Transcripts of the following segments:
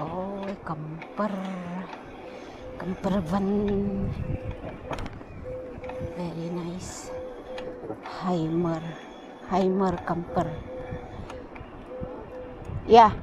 Oh, camper. Camper van. Very nice. Heimer. Heimer camper. Yeah.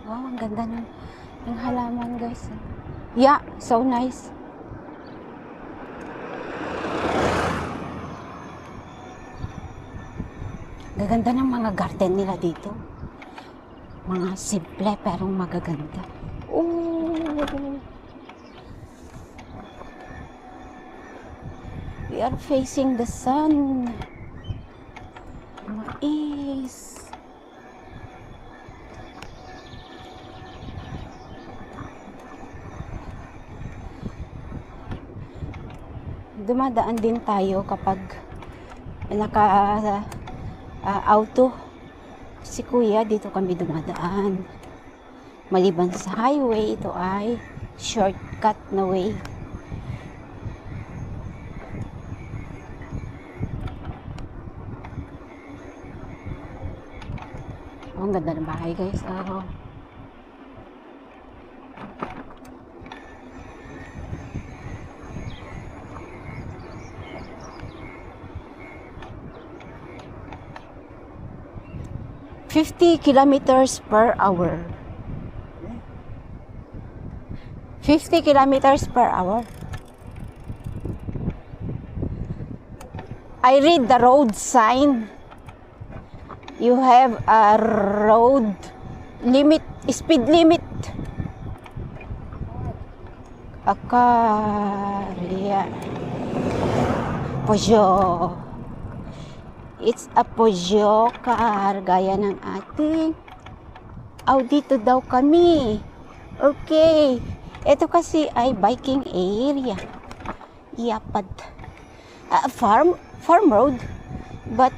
Wow, ang ganda ng halaman, guys. Yeah, so nice. Gaganda ng mga garden nila dito. Mga simple pero magaganda. Oh! We are facing the sun. Mais. Dumadaan din tayo kapag auto si kuya, dito kami dumadaan. Maliban sa highway, ito ay shortcut na way. Oh, ang ganda ng bahay, guys. Oh. $50 kilometers per hour. 50 kilometers per hour. I read the road sign. You have a road limit, speed limit. Akaria. Peugeot. It's a Peugeot car, gaya ng ating dito daw kami. Okay. Ito kasi ay biking area. Yapad. Farm road. But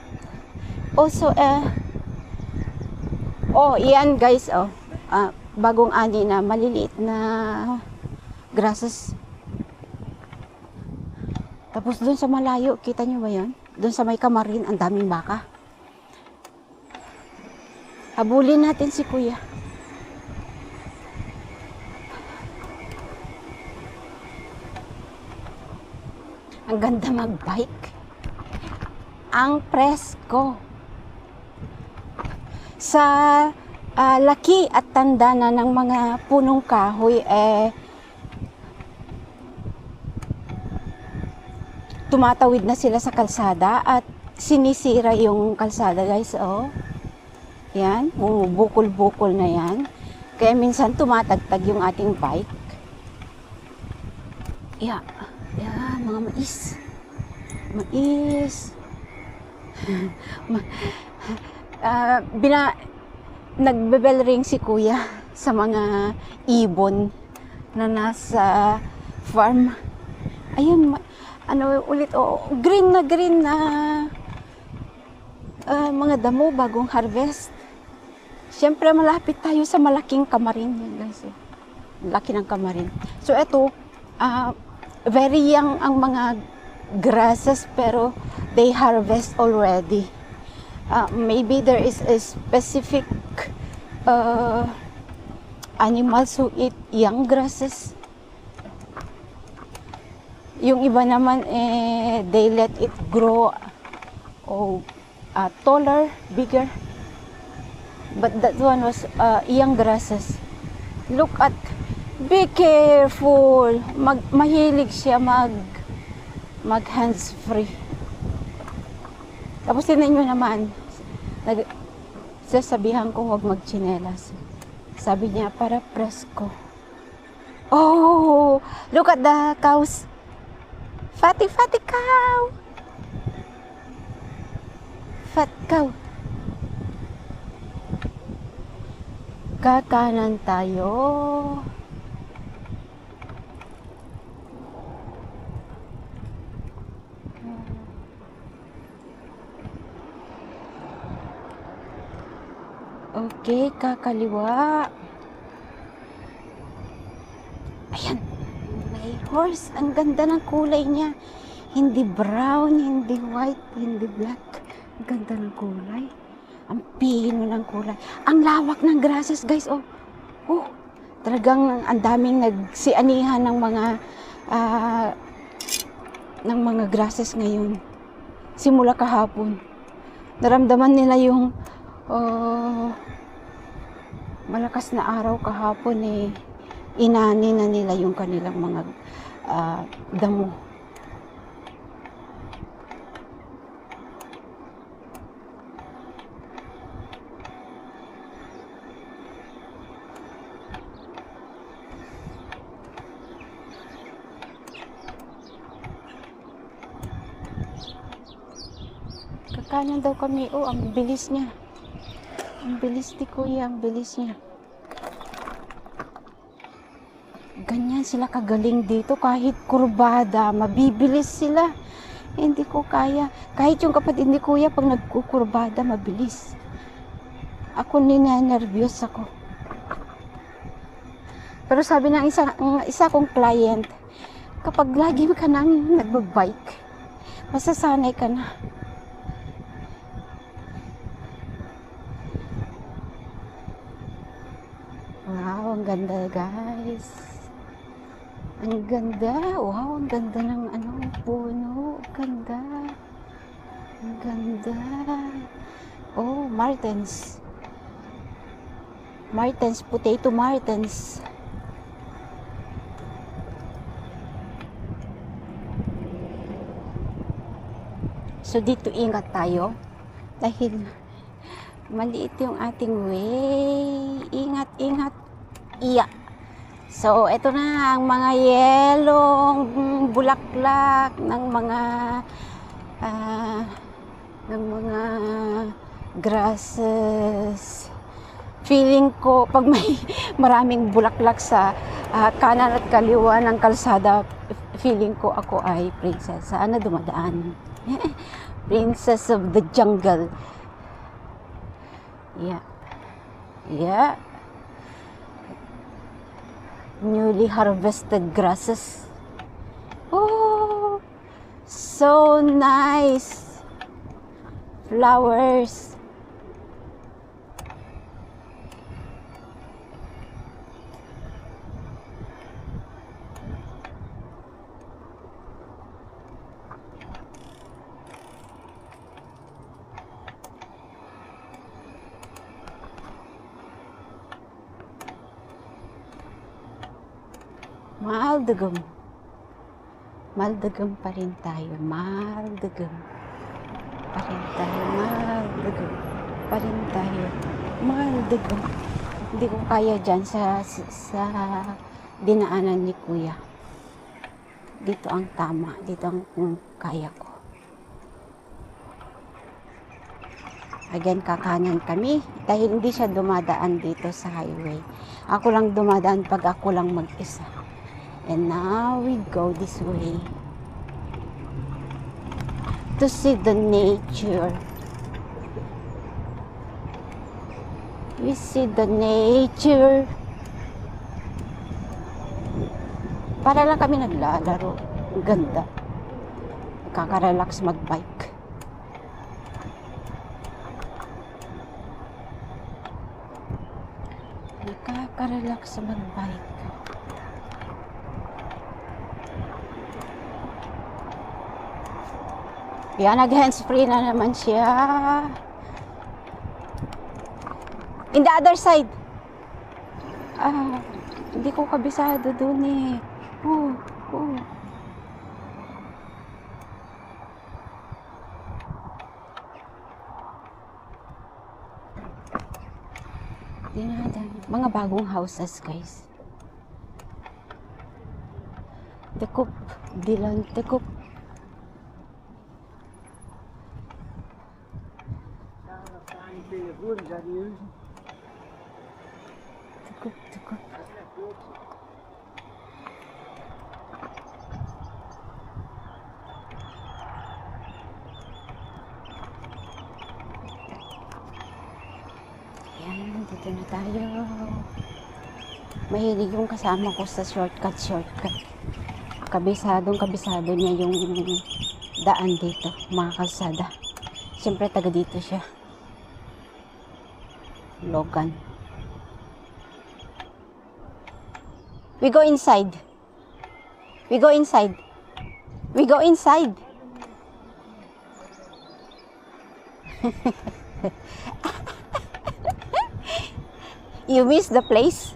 also, yan guys, bagong ani na maliliit na grasses. Tapos dun sa malayo, kita nyo ba yan? Doon sa may Kamarin, ang daming baka. Habulin natin si kuya. Ang ganda mag-bike. Ang presko. Sa laki at tanda na ng mga punong kahoy, tumatawid na sila sa kalsada at sinisira yung kalsada, guys. Oh. Yan, bukol-bukol na yan. Kaya minsan tumatagtag yung ating bike. Yeah, mga mais. Mais. Nagbe-bell ring si kuya sa mga ibon na nasa farm. Ayun, green na mga damo bagong harvest. Siyempre malapit tayo sa malaking Kamarin yan, guys. Laki ng Kamarin. So ito, very young ang mga grasses pero they harvest already. Maybe there is a specific animals who eat young grasses. Yung iba naman, they let it grow taller, bigger. But that one was young grasses. Look at, be careful. Mahilig siya mag hands free. Tapos tinan nyo naman, sasabihan ko huwag magchinelas. Sabi niya, para presko. Oh, look at the cows. Fatty cow. Fat cow. Kakanan tayo. Okay, kakaliwa. Ayan, may horse. Ang ganda ng kulay niya. Hindi brown, hindi white, hindi black. Ang ganda ng kulay. Ang pino ng kulay. Ang lawak ng grasses, guys. Oh, oh. Talagang ang daming nagsianihan ng mga grasses ngayon. Simula kahapon. Naramdaman nila yung malakas na araw kahapon eh. Inani na nila yung kanilang mga damo. Kakanan daw kami. Oh, ang bilis niya. Ang bilis ni Kuya, ang bilis niya. Ganyan sila kagaling dito. Kahit kurbada, mabibilis sila. Hindi ko kaya. Kahit yung kapatid ni Kuya, pag nagkukurbada, mabilis. Ako ninenervyos ako. Pero sabi ng isa kong client, kapag lagi ka nang nagbabike, masasanay ka na. Wow, ang ganda guys. Ang ganda. Wow, ang ganda ng puno. Ang ganda. Ang ganda. Oh, Martens. Martens, potato Martens. So dito ingat tayo dahil maliit yung ating way. Ingat, ingat. Iya. So, ito na ang mga yelong bulaklak ng mga grasses. Feeling ko, pag may maraming bulaklak sa kanan at kaliwa ng kalsada, feeling ko ako ay princess. Sana dumadaan. Princess of the jungle. Yeah. Yeah. Newly harvested grasses. Oh, so nice. Flowers. Maldagam. Maldagam pa rin tayo. Maldagam pa rin tayo. Maldagam pa rin tayo. Maldagam. Hindi ko kaya dyan sa dinaanan ni Kuya. Dito ang tama. Dito ang kaya ko. Again, kakanan kami. Dahil hindi siya dumadaan dito sa highway. Ako lang dumadaan pag ako lang mag-isa. And now we go this way to see the nature. We see the nature. Para lang kami naglalaro. Ang ganda. Nakaka-relax mag-bike. Nakaka-relax mag-bike. Yan, nag-hands-free na naman siya. In the other side. Hindi ko kabisado dun eh. Oh. Mga bagong houses, guys. Tekup. Dilan, tekup. Tekup. Yan, dito na tayo. Mahilig yung kasama ko sa shortcut. Kabisado niya yung daan dito, mga kalsada. Siyempre, taga dito siya. Logan. We go inside. We go inside. We go inside. You miss the place?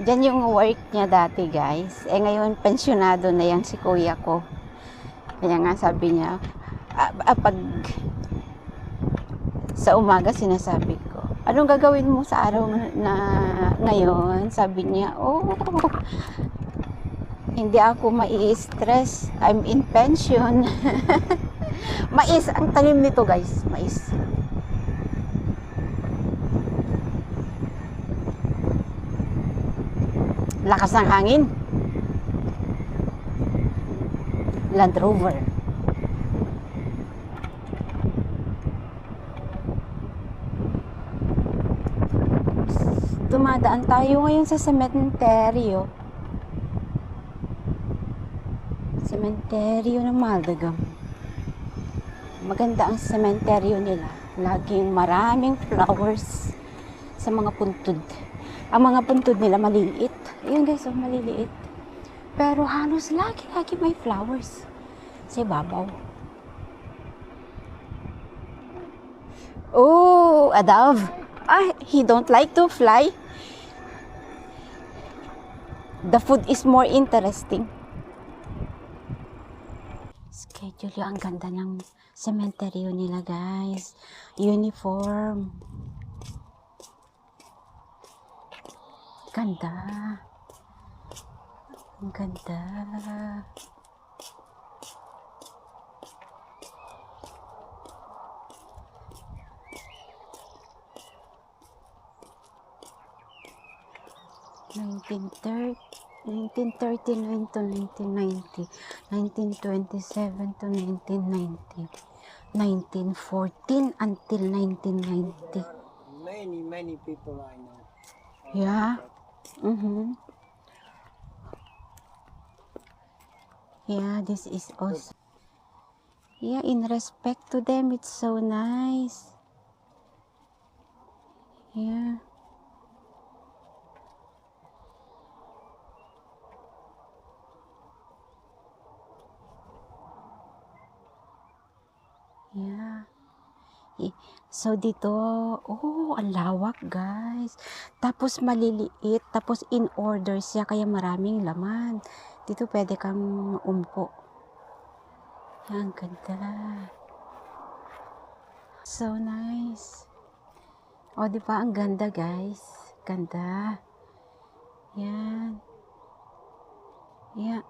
Diyan yung work niya dati, guys. Ngayon, pensyonado na yan si kuya ko. Kaya nga sabi niya, pag sa umaga sinasabi ko, anong gagawin mo sa araw na ngayon? Sabi niya, hindi ako mai-stress. I'm in pension. Mais, ang talim nito, guys. Mais. Lakas ng hangin. Land Rover. Dumadaan tayo ngayon sa sementeryo. Sementeryo ng Maldagam. Maganda ang sementeryo nila. Laging maraming flowers sa mga puntod. Ang mga puntod nila maliliit. Ayun guys, maliliit. Pero halos lagi may flowers sa ibabaw. Oh, a dove. He don't like to fly. The food is more interesting. Schedule, ang ganda ng sementeryo nila, guys. Uniform. Ganda. Ang ganda. Nineteen 1939 to 1990, 1927 to 1990, 1914 until 1990. Many people I know. Yeah. Yeah, this is also. Yeah, in respect to them, it's so nice. Yeah. Yeah. So dito, ang lawak, guys. Tapos maliliit, tapos in order siya kaya maraming laman. Dito pwede kang umpo. Yan, ganda. So nice. O, di ba? Ang ganda, guys. Ganda. Yan. Yeah.